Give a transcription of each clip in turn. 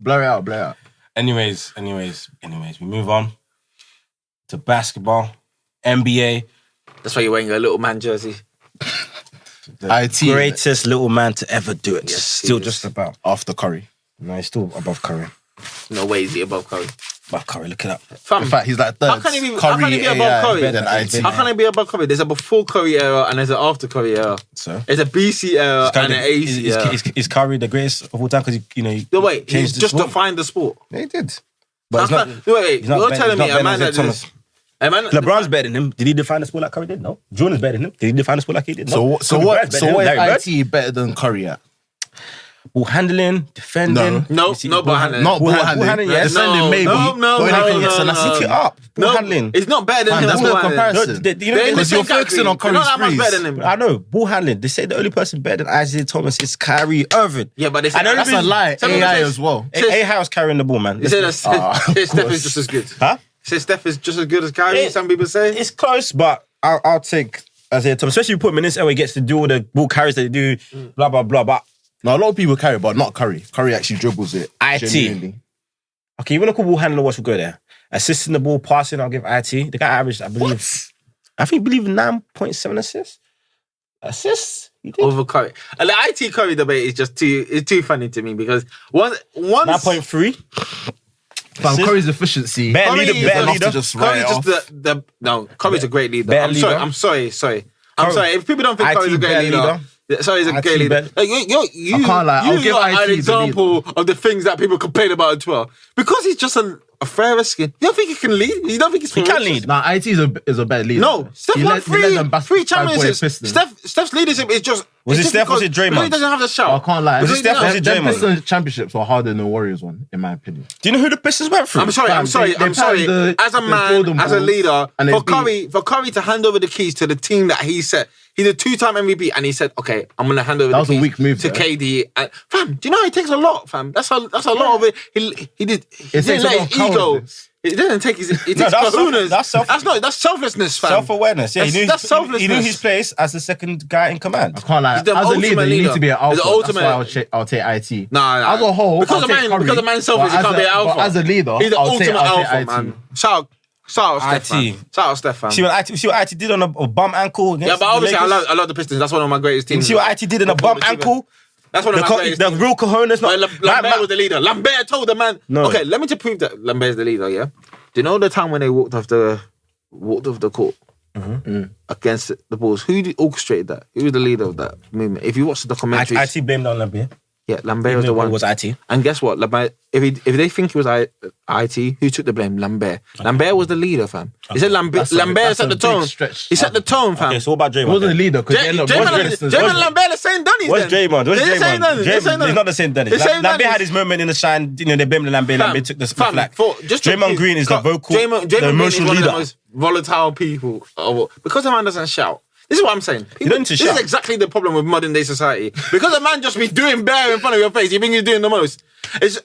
Blur it out. Anyways, we move on to basketball, NBA. That's why you're wearing your little man jersey. The greatest little man to ever do it. Yes, still just about. After Curry. No, he's still above Curry. No way is he above Curry. Above Curry, look it up. In fact, he's like third. How can he be above Curry? How can he be above Curry? There's a before Curry era and there's an after Curry era. So? There's a BC era and an AC era. Is Curry the greatest of all time? Because, No, wait, he's just defined the sport. Yeah, he did. But you're telling me a man that does... LeBron's better than him. Did he define the sport like Curry did? No. Jordan's better than him. Did he define the sport like he did? No. So what is IT better than Curry at? Ball handling, defending. No, ball handling. Not ball handling. Yes. Defending maybe. No. Look it up. Ball handling. It's not better than him. That's no comparison. Because you're focusing on Curry's threes. Better than him. I know. Ball handling. They say the only person better than Isiah Thomas is Kyrie Irving. Yeah, but they say that's a lie. AI as well. AI was carrying the ball, man. They say that Steph is just as good. Huh? Say Steph is just as good as Kyrie, some people say. It's close, but I'll take Isiah Thomas. Especially if you put him in this era, he gets to do all the ball carries that they do, blah, blah, blah. But no, a lot of people carry, but not Curry. Curry actually dribbles it. IT. Genuinely. Okay, you want to call ball handler, what should go there? Assisting the ball, passing, I'll give IT. The guy averaged, I believe 9.7 assists. Assists? Over Curry. And the IT Curry debate is just too funny to me because once 9.3. Curry's efficiency. Better leader. Curry's a great leader. I'm sorry. If people don't think Curry's a great leader. Sorry, he's a great leader. You can't lie. I'll give are IT an example of the things that people complain about as well. Because he's just a fairer skin. You don't think he can lead? You don't think he can lead? Nah, IT is a better leader. No, Steph won three championships. Steph's leadership is just... Was it Steph or was it Draymond? He doesn't have the shout. I can't lie. Was it Steph or was it Draymond? The Pistons championships were harder than the Warriors one, in my opinion. Do you know who the Pistons went through? I'm sorry. As a man, as a leader, for Curry to hand over the keys to the team that he set, he's a 2-time MVP, and he said, "Okay, I'm gonna hand over the keys a weak move, to KD." And, fam, do you know it takes a lot, fam? That's a lot of it. He didn't let his ego. It doesn't take his. It takes kahunas. That's selflessness, fam. Self-awareness. Yeah, that's selflessness. He knew his place as the second guy in command. I can't lie. As a leader, you need to be an alpha. That's why I'll take IT. Nah. As a whole, because a man's selfish, he can't be an alpha. But as a leader, he's the ultimate alpha, IT. man. Shout out Steph, fam. See what IT did on a bum ankle. Yeah, but obviously I love the Pistons. That's one of my greatest teams. See what IT did on a bum ankle. That's one of my greatest teams. The real cojones. Lambert was the leader. Lambert told the man. No. Okay, let me just prove that Lambert's the leader. Yeah. Do you know the time when they walked off the court against the Bulls? Who orchestrated that? Who was the leader of that movement? If you watch the documentary, IT blamed on Lambert. Yeah, Lambert was the one. It was IT. And guess what? Lambert, if they think it was IT, who took the blame? Lambert. Okay. Lambert was the leader, fam. He said Lambert set the tone. He set the tone, fam. Okay, so what about Draymond? He wasn't the leader because Draymond and Lambert the same dunnies. What's Draymond? He's not the same dunnies. Lambert had his moment in the shine. They blamed Lambert. Lambert took the flack. Draymond Green is the vocal, the emotional leader. One of the most volatile people. Because the man doesn't shout. This is what I'm saying. This is exactly the problem with modern day society. Because a man just be doing bare in front of your face, you think he's doing the most.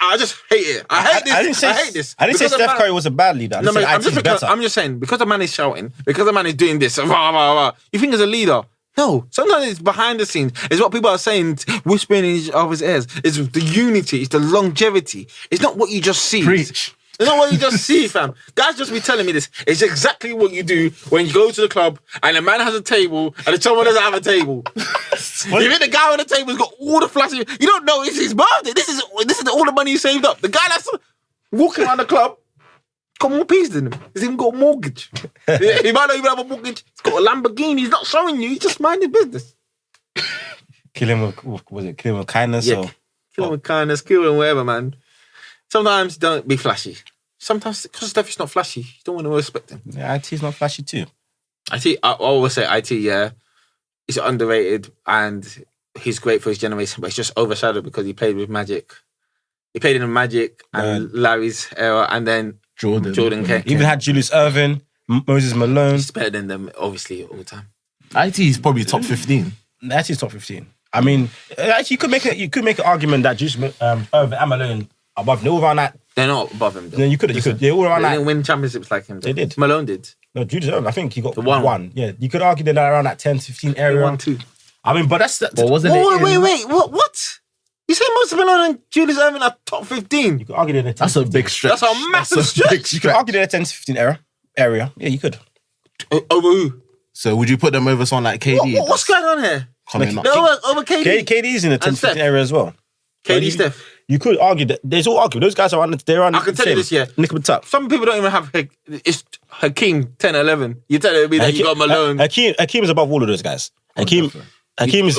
I just hate it. I hate this. I didn't say Steph Curry was a bad leader. I'm just saying, because a man is shouting, because a man is doing this, you think he's a leader. No, sometimes it's behind the scenes. It's what people are saying, whispering in each other's ears. It's the unity, it's the longevity. It's not what you just see. Preach. It's not what you just see, fam. Guys just be telling me this. It's exactly what you do when you go to the club and a man has a table and someone doesn't have a table. You think the guy on the table's got all the flashy. You don't know it's his birthday. This is all the money he saved up. The guy that's walking around the club got more peas than him. He's even got a mortgage. He might not even have a mortgage. He's got a Lamborghini. He's not showing you. He's just minding business. Kill him with kindness? Yeah. Kill him with kindness. Kill him whatever, man. Sometimes don't be flashy. Sometimes, because Steph is not flashy, you don't want to respect him. Yeah, IT's not flashy too. I always say IT, yeah, he's underrated and he's great for his generation, but he's just overshadowed because he played with Magic. He played in the Magic and Larry's era, and then Jordan came. Even had Julius Erving, Moses Malone. He's better than them, obviously, all the time. IT is probably top 15. IT is top 15. I mean, actually, you could make an argument that Julius Erving and Malone above him. They're all around that. They're not above him, though. No, you could. They're all around that. They didn't win championships like him, though. They did. Malone did. No, Julius Erving, I think he got the one. Yeah, you could argue they're around that 10, 15 area. 1, 2. I mean, but that's... Wait, what? You say most of Malone and Julius Erving are top 15. You could argue they're 10. That's a big stretch. That's a massive stretch. You could argue they're 10 to 15 area. Yeah, you could. Over who? So would you put them over someone like KD? What's going on here? Coming up. No, over KD. KD's in the 10 to 15 area as well. KD, Steph. You could argue that there's all argue. Those guys are on. They're on. I can tell you this, yeah. Nick at the top. Some people don't even have. It's Hakeem 10, 11. You tell me that you got Malone. Hakeem is above all of those guys. Hakeem is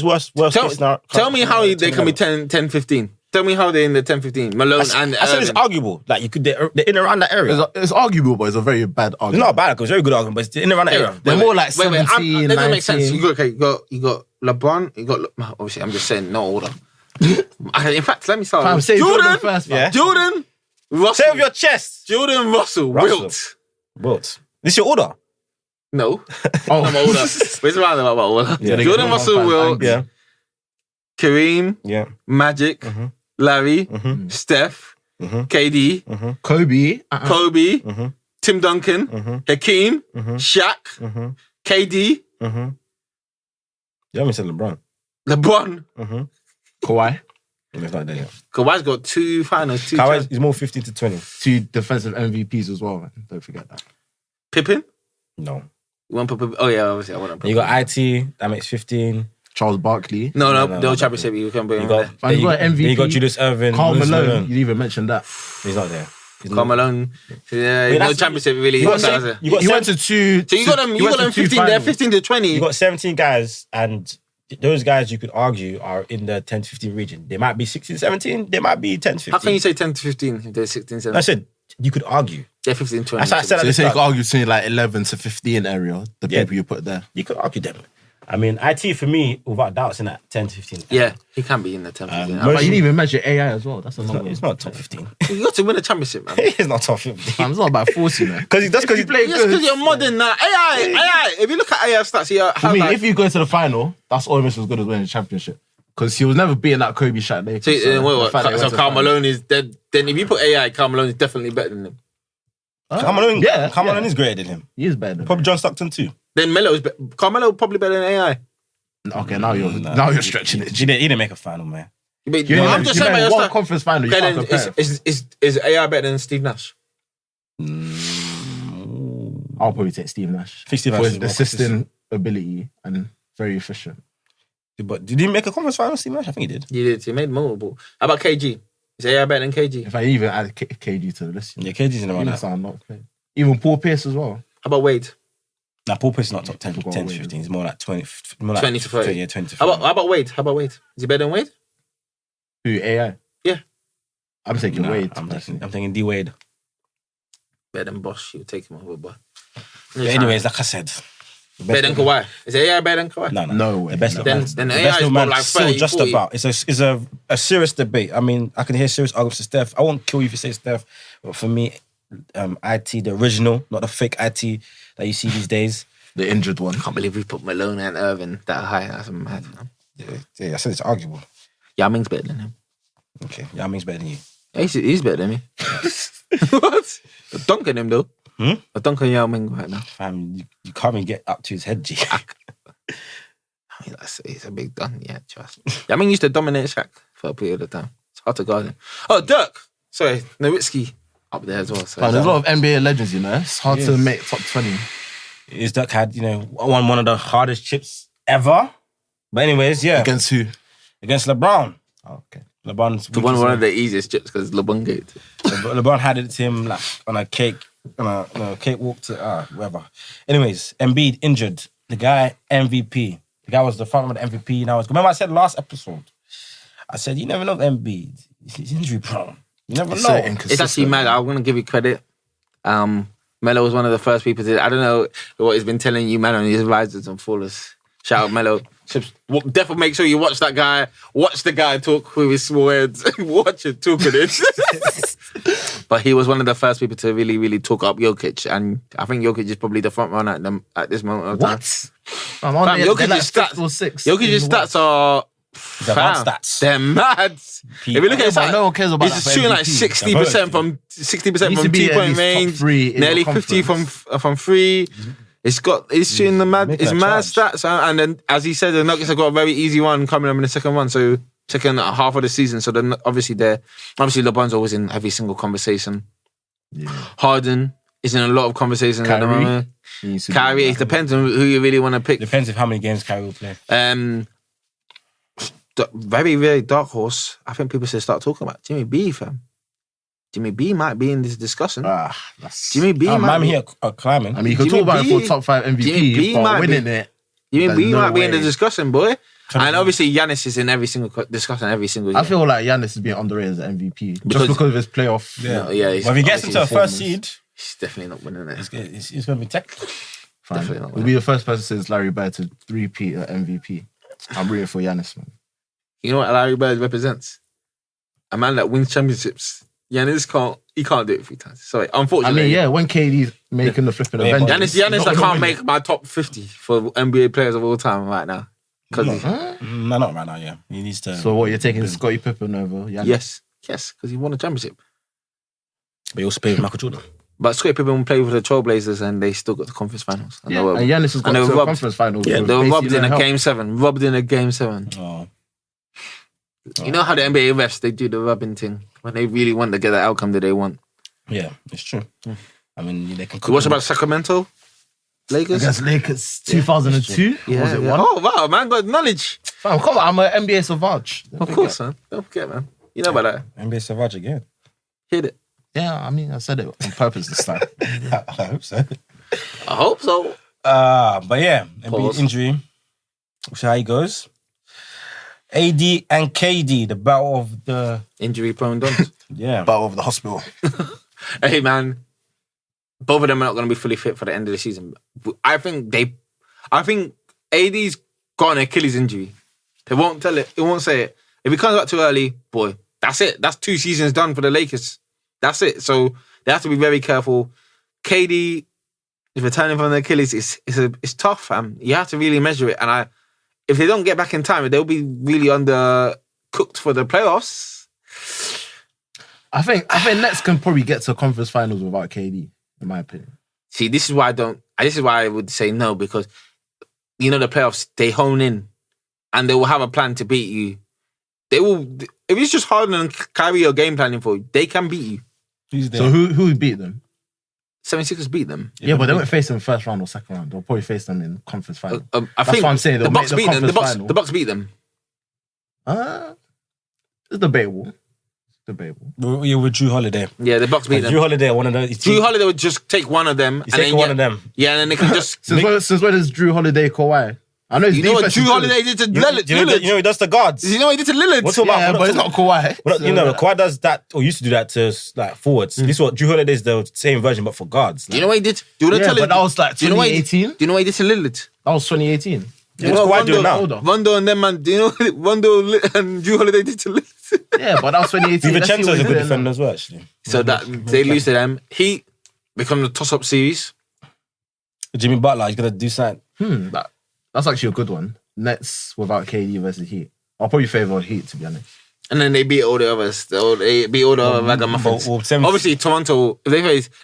worse. Tell me how they can be 10, 15. Tell me how they're in the 10, 15. Malone and I said it's arguable. Like you could, they're in around that area. It's arguable, but it's a very bad argument. It's not bad. It's a very good argument, but it's in around that area. They're more like 17, that doesn't make sense. 19. You got LeBron. You got obviously. I'm just saying no order. In fact, let me start. Fam, say Jordan first. Yeah. Jordan Russell. Say with your chest. Jordan Russell. Wilt. This your order? No. Oh, my order. Where's my order? Yeah. Jordan Russell. Wilt. Yeah. Kareem. Yeah. Magic. Larry. Steph. KD. Kobe. Tim Duncan. Hakeem. Shaq. KD. You haven't said LeBron. Kawhi. It's not there yet. Kawhi's got 2 finals. Kawhi is more 15 to 20. 2 defensive MVPs as well, man. Don't forget that. Pippen? No. You want Pippen? Oh, yeah, obviously. I want Pippen. You got IT, that makes 15. Charles Barkley. No championship. You can bring him there. Then you got MVP. Then you got Julius Erving. Karl Malone. You even mentioned that. He's not there. Karl Malone. Yeah, no championship really. You went to 2. So you got them 15 there, 15 to 20. You got 17 guys, and those guys you could argue are in the 10 to 15 region. They might be 16, 17. They might be 10 to 15. How can you say 10 to 15 if they're 16, 17? I said you could argue. Yeah, 15, 20. I said So you could argue between like 11 to 15 area, the people you put there. You could argue them. I mean, IT for me, without doubt, is in that 10 to 15. Yeah, he can be in the 10 to 15. But you didn't even mention AI as well. That's another one. It's not top 15. You got to win a championship, man. It's not top 15. It's not about 40, man. Because you play Yes, because you're modern now. AI. If you look at AI stats, For me, if you go to the final, that's almost as good as winning a championship. Because he was never beating that Kobe Shaq day. So Karl Malone is dead. Then if you put AI, Karl Malone is definitely better than him. Karl Malone is greater than him. He is better than him. Probably John Stockton too. Then Carmelo probably better than AI. Okay, now you're stretching it. He didn't make a final, man. I'm just saying about one conference final. You can't compare. Is AI better than Steve Nash? I'll probably take Steve Nash. For his assisting ability and very efficient. But did he make a conference final, Steve Nash? I think he did. He did. He made multiple. How about KG? Is AI better than KG? If I even add KG to the list. Yeah, KG's in the one. Even Paul Pierce as well. How about Wade? Nah, Paul Pierce is not top 10 to 15. He's more like 20. More like 20 to 30. Yeah, 20 to 30. 30. How about Wade? Is he better than Wade? Who, AI? Yeah. I'm taking Wade. I'm taking D Wade. Better than Bosch. You'll take him over, but... Anyways, like I said... Better than Kawhi. Is AI better than Kawhi? No way. The best then AI is more like 30, just 40. about. It's a serious debate. I mean, I can hear serious arguments to Steph. I won't kill you if you say Steph, but for me, IT, the original, not the fake IT that you see these days. The injured one. I can't believe we put Malone and Irving that high. That's mad, man. Yeah, I said it's arguable. Yao Ming's better than him. Okay, Yao Ming's better than you. He's better than me. What? I'm dunking him, though. I'm dunking Yao Ming right now. Fam, you can't even get up to his head, G. I mean, he's a big dunk, yeah, trust me. Yao Ming used to dominate Shaq for a period of time. It's hard to guard him. Oh, Dirk. Sorry, Nowitzki up there as well. So there's a lot of NBA legends, you know. It's hard to make top 20. Is Dirk had, won one of the hardest chips ever. But anyways, yeah. Against who? Against LeBron. Oh, okay. LeBron's one of the easiest chips because LeBron gave it. LeBron had it to him like on a cake walk to whatever. Anyways, Embiid injured. The guy MVP. The guy was the front runner MVP. Remember I said last episode. I said you never know Embiid. He's injury prone. You never know. It's actually mad. I'm gonna give you credit. Melo was one of the first people to. I don't know what he's been telling you, man, on his rises and fallers. Shout out Melo. Definitely make sure you watch that guy. Watch the guy talk with his words. Watch it, talk with it. But he was one of the first people to really, really talk up Jokic. And I think Jokic is probably the front runner at this moment of time. What? Jokic's stats are... Advanced stats. They're mad. If you look at it, no one cares about he's shooting like 60% from 60% from 2-point range, nearly 50 from 3. It's shooting the mad. Making It's a mad charge. stats, and then as he said, the Nuggets have got a very easy one coming up in the second one. So second half of the season. So then obviously LeBron's always in every single conversation. Yeah. Harden is in a lot of conversations at the Kyrie. moment. He needs to Kyrie, do it depends on who you really want to pick. Depends on how many games Kyrie will play. Very, very dark horse. I think people should start talking about Jimmy B, fam. Jimmy B might be in this discussion. Jimmy B might Miami be. Heat are climbing. I mean, you can Jimmy talk about B- it for top 5 MVP, Jimmy B but might winning be. it. Jimmy there's B no might be in the way. discussion, boy. And obviously, Giannis is in every single discussion every single year. I feel like Giannis is being underrated as MVP Because- just because of his playoff. Yeah. he's But if he gets into a obviously first seed, he's definitely not winning it. it's going to be tech. Fine. Definitely not He'll be the first person since Larry Bird to repeat at MVP. I'm rooting for Giannis, man. You know what Larry Bird represents? A man that wins championships. Giannis can't do it 3 times. Sorry, I unfortunately. mean, yeah, when KD's making the flipping Yeah, but Avengers. Giannis not that gonna can't win make my top 50 for NBA players of all time right now. No, not right now, yeah. He needs to... it. So what, you're taking Scottie Pippen over Giannis? Yes, because he won a championship. But he also played with Michael Jordan. But Scottie Pippen played with the Trailblazers and they still got the conference finals. And Yeah, they were, and Giannis has got and they to were the robbed. conference finals. Yeah, with they were basically robbed in no a help. game 7. Robbed in a game 7. Oh. You know how the NBA refs, they do the rubbing thing when they really want to get the outcome that they want. Yeah, it's true. I mean, they can... So what's about Sacramento? Lakers? Against Lakers 2002? Yeah, Was it yeah. one? Oh, wow, man got knowledge. Fam, come on, I'm an NBA savage. Of course, man. Don't forget, man. You know about that. NBA Savage again. Hit it. Yeah, I mean, I said it on purpose this time. I hope so. I hope so. But yeah, Pause. NBA injury. We'll see how he goes. AD and KD, the battle of the... Injury prone dons. Yeah. Battle of the hospital. Hey, man. Both of them are not going to be fully fit for the end of the season. I think AD's got an Achilles injury. They won't tell it. It won't say it. If he comes back too early, boy, that's it. That's 2 seasons done for the Lakers. That's it. So they have to be very careful. KD is returning from the Achilles. It's tough, fam. You have to really measure it. And if they don't get back in time, they'll be really undercooked for the playoffs. I think Nets can probably get to conference finals without KD, in my opinion. See, this is why I would say no, because you know the playoffs, they hone in and they will have a plan to beat you. They will, if it's just Harden and Kyrie are game planning for you, they can beat you. Who's there? So who beat them? 76ers beat them. Yeah, but they won't face them first round or second round. They'll probably face them in conference final. I think what I'm saying. the They'll Bucks make beat them. conference final. The Bucks beat them. It's debatable. You're with Drew Holiday. Yeah, the Bucks beat them. Drew Holiday, one of those... Drew Holiday would just take one of them. He's taking one of them. Yeah, and then they can just... Since when is Drew Holiday Kawhi? I know his You know what defense Drew is good. Holiday did to You Lillard? know he does the guards. You know what he did to Lillard? What's all about? Yeah, but it's not Kawhi. Kawhi does that, or used to do that to like forwards. This is what Drew Holiday is, the same version, but for guards. Do you know what he did? Do you want to Yeah, tell but him? that was like Do you know what he did? 2018. Do you know what he did to Lillard? That was 2018. What's Kawhi doing now? older. Rondo and them, man. Do you know what Rondo and Drew Holiday did to Lillard? Yeah, but that was 2018. Let's see DiVincenzo's what a he's good doing defender now. as well, actually. So that they lose to them. Heat become the toss-up series. Jimmy Butler, he's gonna do something. That's actually a good one. Nets without KD versus Heat. I'll probably favour Heat, to be honest. And then they beat all the others. They beat all the other ragamuffins. Obviously, Toronto, if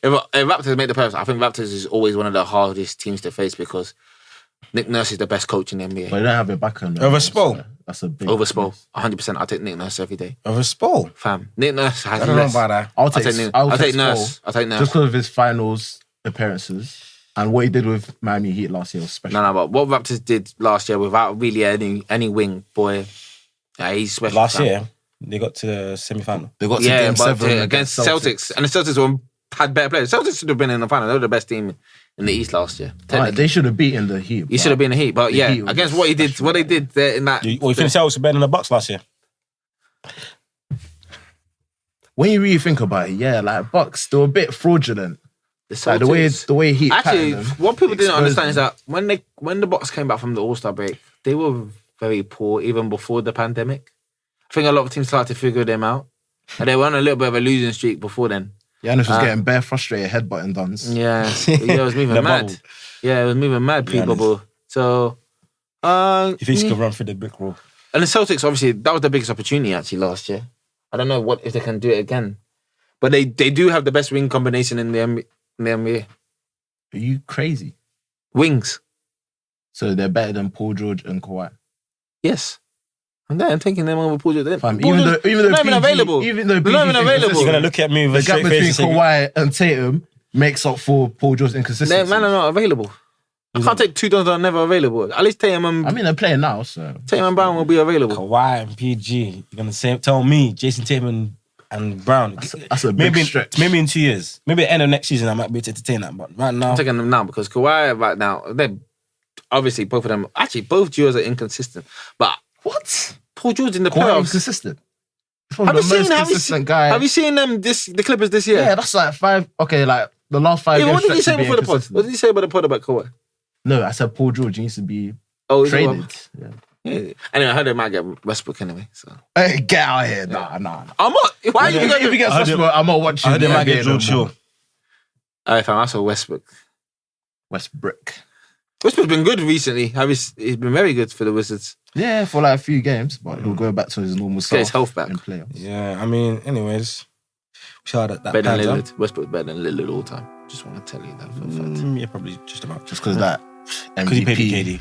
Raptors make the playoffs, I think Raptors is always one of the hardest teams to face because Nick Nurse is the best coach in the NBA. But they don't have it back on. Over Spo? So that's a big... Over Spo, 100%. I'll take Nick Nurse every day. Over Spo? Fam, Nick Nurse has I don't know less. about that. I'll take Nurse. I'll I'll take Spo Nurse. I'll take Nurse. Just because of his finals appearances and what he did with Miami Heat last year was special. No, but what Raptors did last year without really any wing, boy, yeah, he's special. Last fam. year, they got to the semi-final. They got to Yeah, game but 7 against Celtics. And the Celtics had better players. Celtics should have been in the final. They were the best team in the East last year. Right, they should have beaten the Heat. He should have been in the Heat, but The yeah, Heat was against what they did there in that. You think Celtics were better than the Bucks last year? When you really think about it, yeah, like Bucks, they were a bit fraudulent. The Like Celtics, the way Heat actually, patterned them, what people didn't exposed understand is them. that when the Bucks came back from the All-Star break, they were very poor even before the pandemic. I think a lot of teams started to figure them out, and they were on a little bit of a losing streak before then. Giannis was getting bare frustrated, headbutting duns. Yeah, it was moving The mad. bubble. Yeah, it was moving mad, pre-bubble. So, You think she could run through the brick wall? and the Celtics, obviously, that was the biggest opportunity actually last year. I don't know if they can do it again, but they do have the best wing combination in the NBA. Are you crazy? Wings. So they're better than Paul George and Kawhi. Yes. I'm taking them over Paul George. Fam, Paul even George, though they're not even PG available. Even though They're not even PG's available. inconsistent, You're gonna look at me with the a gap straight face between and say, Kawhi and Tatum makes up for Paul George's They're inconsistency. man are not available. I can't take two that are never available. At least Tatum and I mean, they're playing now, so Brown will be available. Kawhi and PG. You're gonna tell me Jason Tatum and Brown. that's a big stretch. Maybe in 2 years. Maybe at the end of next season I might be able to entertain that. But right now, I'm taking them now because Kawhi right now, they're obviously both of them. Actually, both duos are inconsistent. But what? Paul George in the Kawhi playoffs. inconsistent. He's probably the most consistent guy. Have you seen them? The Clippers this year? Yeah, that's like 5. Okay, like the last 5 games. What did he say stretch before the pod? inconsistent. What did he say about the pod about Kawhi? No, I said Paul George needs to be Oh, traded. Yeah. Yeah. Anyway, I heard they might get Westbrook anyway. So Hey, get out of here. Nah. I'm not. Why are you If going he gets Westbrook, I'm not watching. I heard they might NBA get George no more. Hill. I found I saw Westbrook. Westbrook. Westbrook's been good recently. He's been very good for the Wizards. Yeah, for like a few games, but he'll go back to his normal Get his self health back. in playoffs. Yeah, I mean, anyways, see how that Better than pans out. Lillard. Westbrook's better than Lillard all time. Just want to tell you that for a fact. Yeah, probably just about. Just because that Because he paid MVP. KD.